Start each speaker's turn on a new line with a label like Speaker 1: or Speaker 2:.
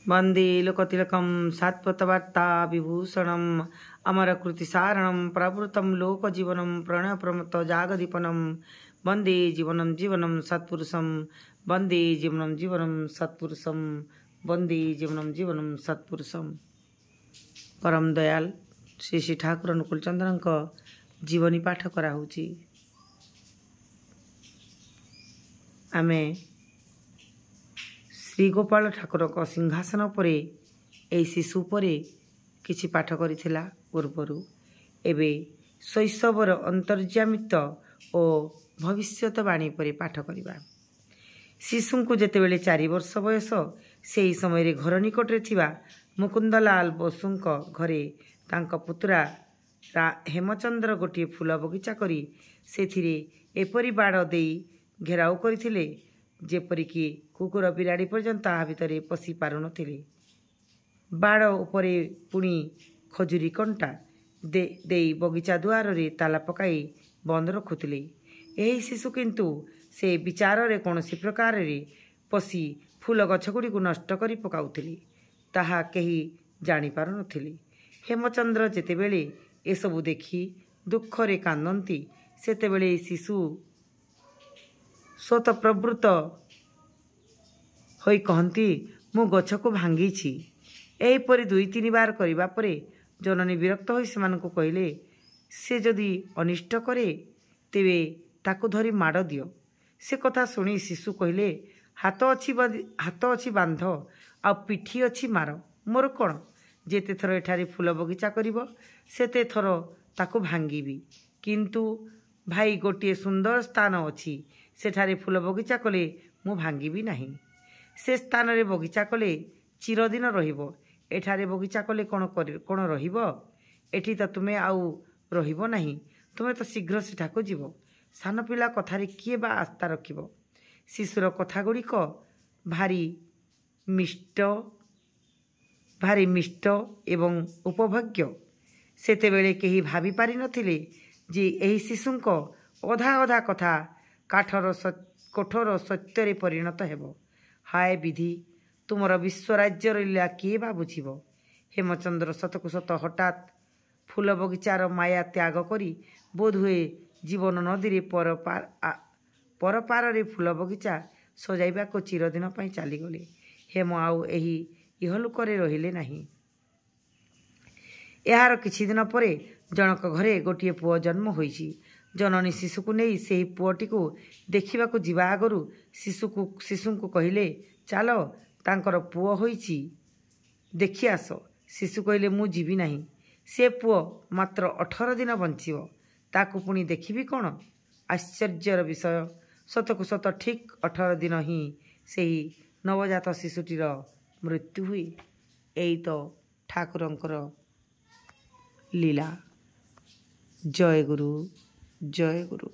Speaker 1: वंदे लोकतिलकं सात्वतवार्ता विभूषणं अमरकृतिसारणं प्रवृत्तं लोकजीवनं प्रणयप्रमत्त जागदीपनं वंदे जीवनं जीवनं सत्पुरुषं वंदे जीवनं जीवनं सत्पुरुषं वंदे जीवनं जीवनं सत्पुरुषं। परम दयाल श्री श्री ठाकुर अनुकूल चंद्र जीवनी पाठ कराऊँगी। आमे श्री गोपाल ठाकुर सिंहासन पर ए शिशु पर किछि पाठ करिथिला पूर्वरु एबे शैशवर अंतर्जामित और भविष्यतवाणी पर पाठ करिबा। शिशु को जेतेबेले 4 वर्ष बयस से समय घर निकटरे थिबा मुकुंदलाल बसुंक घरे तांका पुत्रा हेमचंद्र गोटे फूल बगीचा करी सेथिरे एपरी बाड़ देई घेराव करथिले जेपरिकी कुकुर बिराड़ी पर्यंत ता भितरे पशि पारु नथिले। बाड़ उपरे पुणी खजुरी कंटा देई बगीचा दुआर रे ताला पकाई बंद रखुथिले। एही शिशु किंतु से विचार रे कोनोसी प्रकार रे पशि फूल गछ गुडी को नष्ट करी पकाउथिले ताहा केही जानि पारु नथिले। हेमचंद्र जेतेबेले एसबु देखि दुख रे कांदंती सेतेबेले शिशु स्वत प्रवृत्त होई कहती मु गछ को भांगी। एहीपरि 2-3 बार करबा परे जननी विरक्त होई सेमानकु कहले से जदि अनिष्ट करे तेबे ताकु धरी माड़ दियो। से कथा सुनी शिशु कहले हाथ अच्छी बांध आ पिठी अच्छी मार मोर कौन जेते थर एठारे फूल बगीचा करिवो सेते थर ताकु भांगीबी। किंतु भाई गोटे सुंदर स्थान अच्छी सेठारे फूल बगीचा कले मु भांगीबी नहीं। से स्थान रे बगीचा कले चिरदिन रहिबो। एठारे बगीचा कले कौन रहिबो? एठी तो तुमे आउ रहिबो नहीं। तुमे तो शीघ्र सेठाकु जीवो। सान पिला कथारे किए बा आस्था रखिबो। शिशुर कथा गुड़िक भारी मिष्ट एवं उपभोग्य। सेतेबेले केही भाभी पारि नथिले जे एही शिशुंक अधा अधा कथा कठोर सत्य परिणत हेबो। हाय विधि तुमर विश्वराज्य लीला किए बा बुझिबो। हेमचंद्र सतकु सत हठात फूल बगीचार माया त्याग करी बोधहुए जीवन नदी रे परपार रे फूल बगीचा सजाइबा को चिरदिन पई चलीगले। हेम आउ एही इहलुकरे रहिले नहीं। यार किछि दिन परे जनक घरे गोटे पुओ जन्म होईछि। जननी शिशु को नहीं से पुओटी को देखा जीवा आगु शिशु को कहले चलो तांकर पुओ होईछि देखि आस। शिशु कहले मु जीवी नहीं। से पुओ मात्र 18 दिन बंचिव ताकू पुणी देखिबी कौन? आश्चर्यर विषय सतकु सत ठीक 18 दिन ही सेही नवजात शिशुटीर मृत्यु हुई। एई तो ठाकुरंकर लीला। जय गुरु जय गुरु।